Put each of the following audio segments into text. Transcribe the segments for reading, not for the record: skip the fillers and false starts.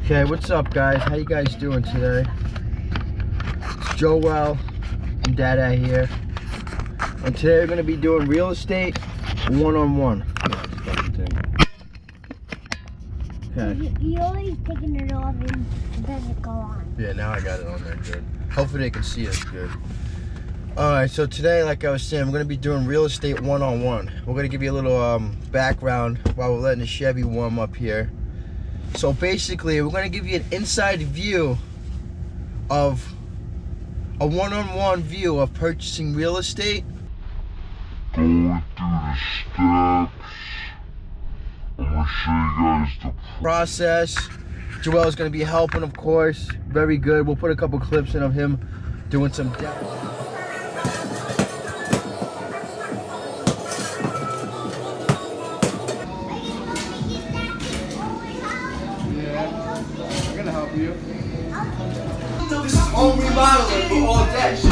Okay, what's up guys? How you guys doing today? It's Joel and Dada here. And today we're gonna be doing real estate one-on-one. Okay. You always taking it off and it doesn't go on. Yeah, now I got it on there good. Hopefully they can see us good. Alright, so today, like I was saying, we're gonna be doing real estate one-on-one. We're gonna give you a little background while we're letting the Chevy warm up here. So basically, we're gonna give you an inside view of a one-on-one view of purchasing real estate. Going through the steps. I'm gonna show you guys the Process. Joel's gonna be helping, of course. Very good. We'll put a couple clips in of him doing some depth. I'm gonna help you. This is home remodeling for all that shit.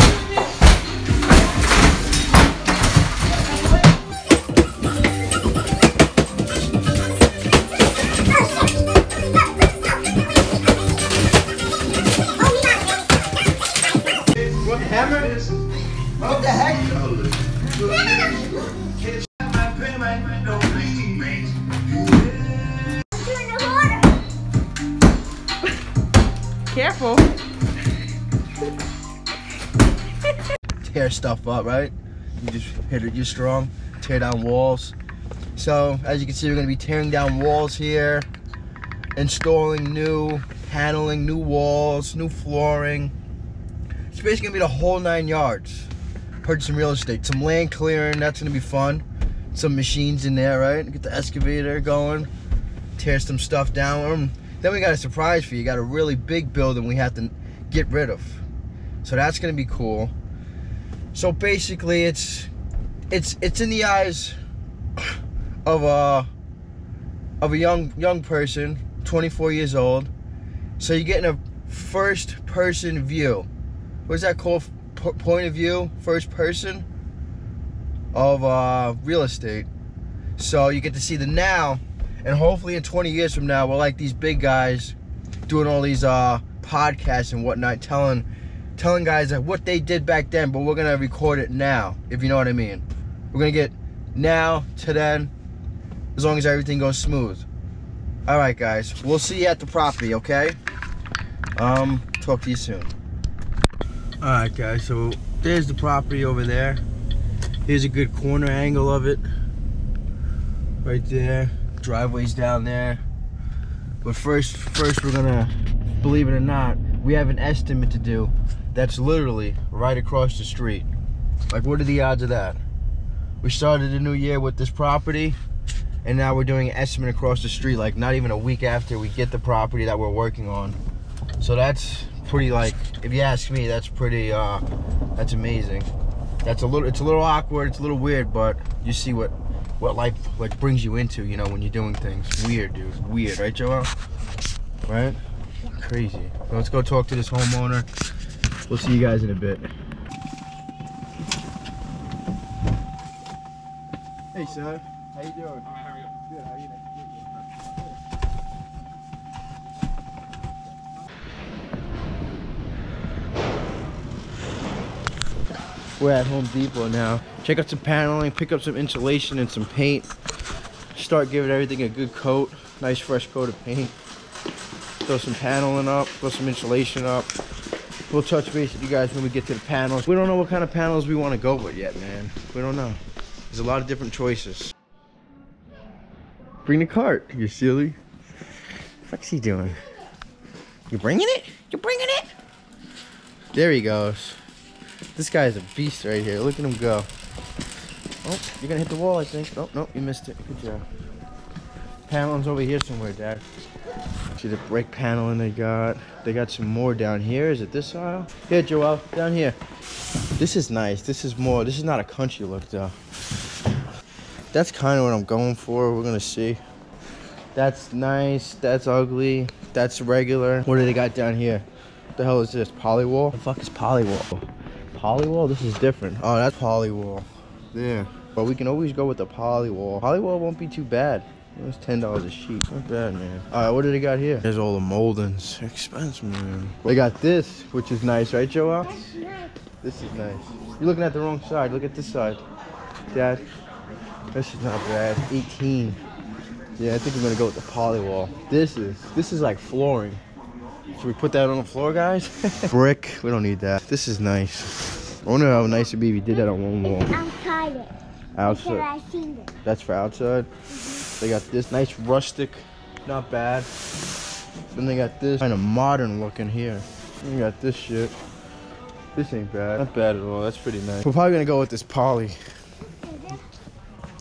What hammer? What the heck? Careful. Tear stuff up, right? You just hit it, you're strong. Tear down walls. So, as you can see, we're gonna be tearing down walls here, installing new paneling, new walls, new flooring. It's basically gonna be the whole 9 yards. Purchasing real estate. Some land clearing, that's gonna be fun. Some machines in there, right? Get the excavator going. Tear some stuff down. Then we got a surprise for you. Got a really big building we have to get rid of. So that's gonna be cool. So basically it's in the eyes of a young person, 24 years old. So you're getting a first person view. What's that called? Point of view, first person of real estate. So you get to see the now. And hopefully in 20 years from now, we're like these big guys doing all these podcasts and whatnot, telling guys that what they did back then, but we're gonna record it now, if you know what I mean. We're gonna get now to then, as long as everything goes smooth. All right, guys, we'll see you at the property, okay? Talk to you soon. All right, guys, so there's the property over there. Here's a good corner angle of it, right there. Driveway's down there. But first we're gonna, believe it or not, we have an estimate to do that's literally right across the street. Like, what are the odds of that? We started the new year with this property, and now we're doing an estimate across the street, like not even a week after we get the property that we're working on. So that's pretty, like, if you ask me, that's pretty that's amazing. It's a little awkward, it's a little weird, but you see what life like brings you into, you know, when you're doing things. Weird, dude. Weird, right, Joel? Right? Crazy. So let's go talk to this homeowner. We'll see you guys in a bit. Hey, sir. How you doing? How are you? Good. How are you? We're at Home Depot now. Check out some paneling, pick up some insulation and some paint. Start giving everything a good coat. Nice fresh coat of paint. Throw some paneling up, throw some insulation up. We'll touch base with you guys when we get to the panels. We don't know what kind of panels we want to go with yet, man. We don't know. There's a lot of different choices. Bring the cart, you silly. What's he doing? You bringing it? You bringing it? There he goes. This guy is a beast right here. Look at him go. Oh, you're gonna hit the wall, I think. Oh, no, you missed it. Good job. Paneling's over here somewhere, Dad. See the brake paneling they got. They got some more down here. Is it this aisle? Here, Joel, down here. This is nice. This is not a country look, though. That's kind of what I'm going for. We're gonna see. That's nice. That's ugly. That's regular. What do they got down here? What the hell is this? Polywall? The fuck is polywall? Polywall? This is different. Oh, that's polywall. There. But we can always go with the polywall. Polywall won't be too bad. It was $10 a sheet. Not bad, man. All right, what do they got here? There's all the moldings. Expensive, man. They got this, which is nice, right, Joel? That's nice. This is nice. You're looking at the wrong side. Look at this side. Dad, this is not bad. 18. Yeah, I think I'm gonna go with the poly wall. This is like flooring. Should we put that on the floor, guys? Brick, we don't need that. This is nice. I wonder how nice it'd be if you did that on one wall. It's outside it. Outside. I seen it. That's for outside. They got this nice rustic, not bad. Then they got this kind of modern looking here. Then you got this shit. This ain't bad. Not bad at all. That's pretty nice. We're probably gonna go with this poly.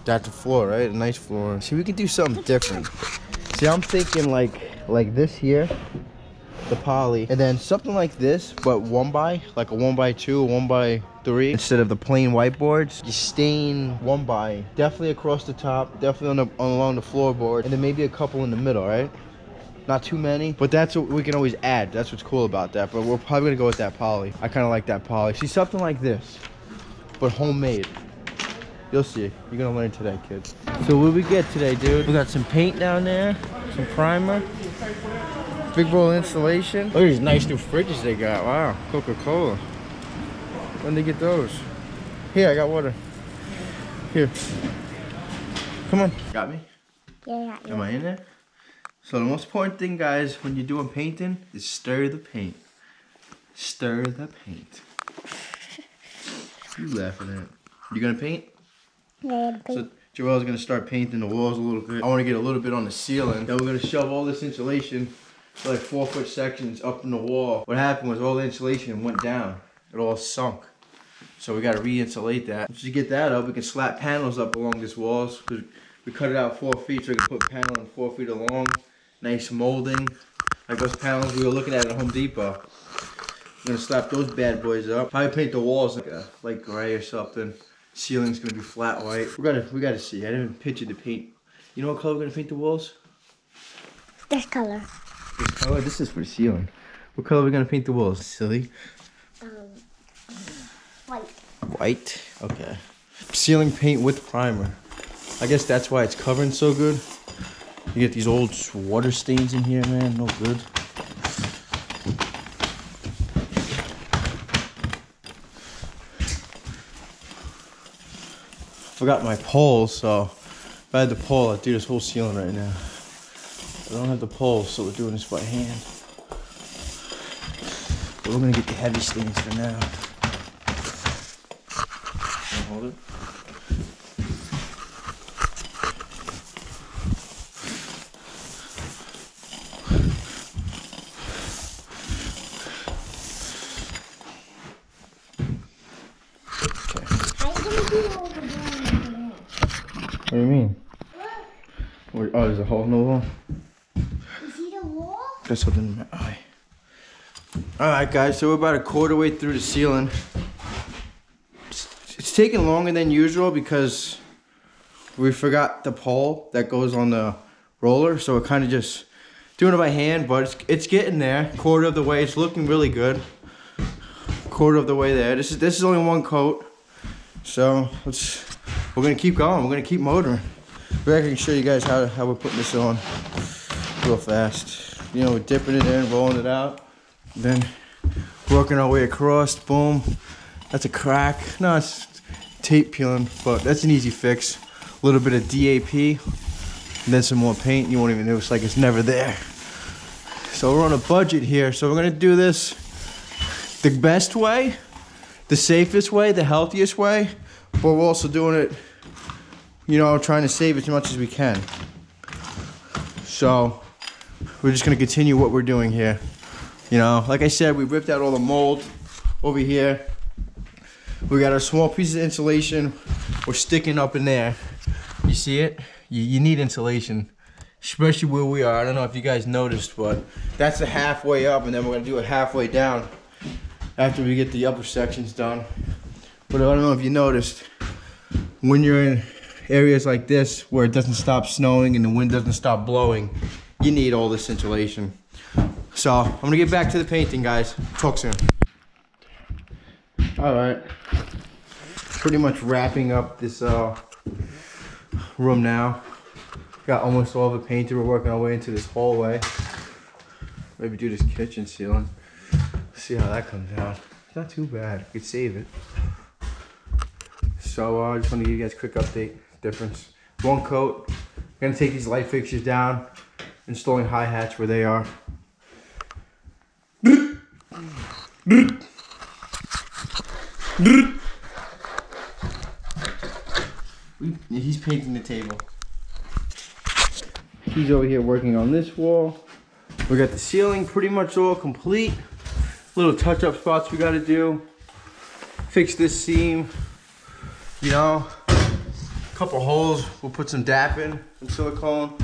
That's the floor, right? A nice floor. See, we could do something different. See, I'm thinking like this here, the poly, and then something like this, but like a 1x2, 1x3, instead of the plain whiteboards. You stain 1x, definitely across the top, definitely along the floorboard, and then maybe a couple in the middle, right? Not too many, but that's what we can always add. That's what's cool about that. But we're probably gonna go with that poly. I kind of like that poly. See, something like this, but homemade. You'll see. You're gonna learn today, kids. So what we get today, dude? We got some paint down there, some primer, big roll installation. Look at these nice new fridges they got. Wow, Coca-Cola. When they get those? Here, I got water. Here. Come on. Got me? Yeah. Am I in there? So the most important thing, guys, when you're doing painting is stir the paint. Stir the paint. You laughing at? You gonna paint? Yeah, So Joelle's gonna start painting the walls a little bit. I wanna get a little bit on the ceiling. Then we're gonna shove all this insulation, so like 4-foot sections up in the wall. What happened was all the insulation went down. It all sunk. So we gotta re-insulate that. Once you get that up, we can slap panels up along these walls. We cut it out 4 feet, so we can put paneling 4 feet along. Nice molding. Like those panels we were looking at Home Depot. I'm gonna slap those bad boys up. Probably paint the walls like a light gray or something. Ceiling's gonna be flat white. We gotta see. I didn't picture the paint. You know what color we're gonna paint the walls? This color. This color? This is for the ceiling. What color are we gonna paint the walls? Silly. White. White? Okay. Ceiling paint with primer. I guess that's why it's covering so good. You get these old water stains in here, man. No good. Forgot my pole, so if I had the pole, I'd do this whole ceiling right now. I don't have the pole, so we're doing this by hand. But we're gonna get the heavy stains for now. Hold it. What do you mean? Oh, there's a hole in the wall? You see the wall? There's something in my eye. Alright guys, so we're about a quarter way through the ceiling. It's taking longer than usual because we forgot the pole that goes on the roller, so we're kind of just doing it by hand, but it's getting there. Quarter of the way, it's looking really good. Quarter of the way there. This is only one coat, so we're gonna keep going. We're gonna keep motoring. I can show you guys how we're putting this on real fast. You know, we're dipping it in, rolling it out, then working our way across. Boom. That's a crack. No, it's tape peeling, but that's an easy fix. A little bit of DAP, and then some more paint. You won't even know. It's like it's never there. So we're on a budget here. So we're gonna do this the best way, the safest way, the healthiest way, but we're also doing it, you know, trying to save as much as we can. So we're just gonna continue what we're doing here. You know, like I said, we ripped out all the mold over here. We got our small pieces of insulation. We're sticking up in there. You see it? You need insulation, especially where we are. I don't know if you guys noticed, but that's the halfway up, and then we're gonna do it halfway down after we get the upper sections done. But I don't know if you noticed, when you're in areas like this where it doesn't stop snowing and the wind doesn't stop blowing, you need all this insulation. So I'm gonna get back to the painting, guys. Talk soon. All right, pretty much wrapping up this room now. Got almost all of it painted. We're working our way into this hallway. Maybe do this kitchen ceiling. See how that comes out. It's not too bad. We could save it. So I just want to give you guys a quick update. Difference. One coat. We're gonna take these light fixtures down. Installing hi-hats where they are. He's painting the table. He's over here working on this wall. We got the ceiling pretty much all complete. Little touch-up spots we gotta do. Fix this seam. You know, a couple holes. We'll put some DAP in, some silicone.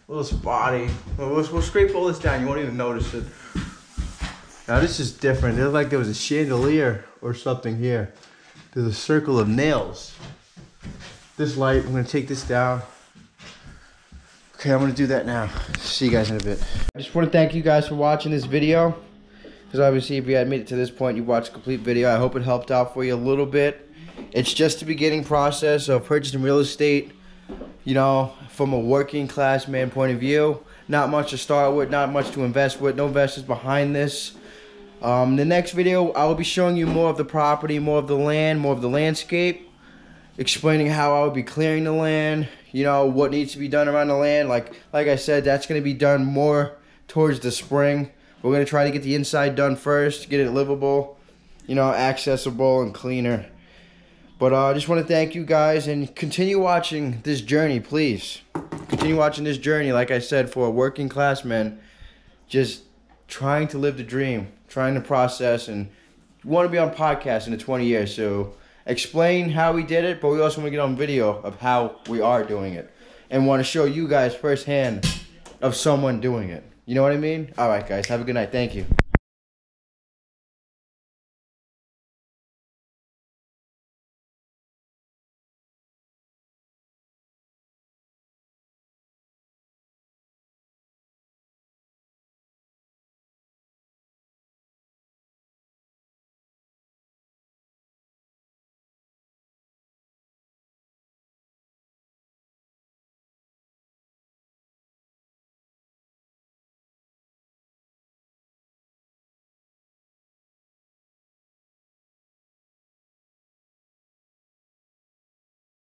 A little spotty. We'll scrape all this down. You won't even notice it. Now this is different. It looked like there was a chandelier or something here. There's a circle of nails. This light, I'm gonna take this down. Okay, I'm gonna do that now. See you guys in a bit. I just wanna thank you guys for watching this video. Because obviously if you had made it to this point, you watched a complete video. I hope it helped out for you a little bit. It's just the beginning process of purchasing real estate, you know, from a working class man point of view. Not much to start with, not much to invest with, no investors behind this. The next video, I will be showing you more of the property, more of the land, more of the landscape. Explaining how I would be clearing the land, you know, what needs to be done around the land. Like I said, that's going to be done more towards the spring. We're going to try to get the inside done first, get it livable, you know, accessible and cleaner. But I just want to thank you guys and continue watching this journey, please. Continue watching this journey, like I said, for a working class man, just trying to live the dream, trying to process, and want to be on podcast in the 20 years. So explain how we did it, but we also want to get on video of how we are doing it. And want to show you guys firsthand of someone doing it. You know what I mean? Alright guys, have a good night. Thank you.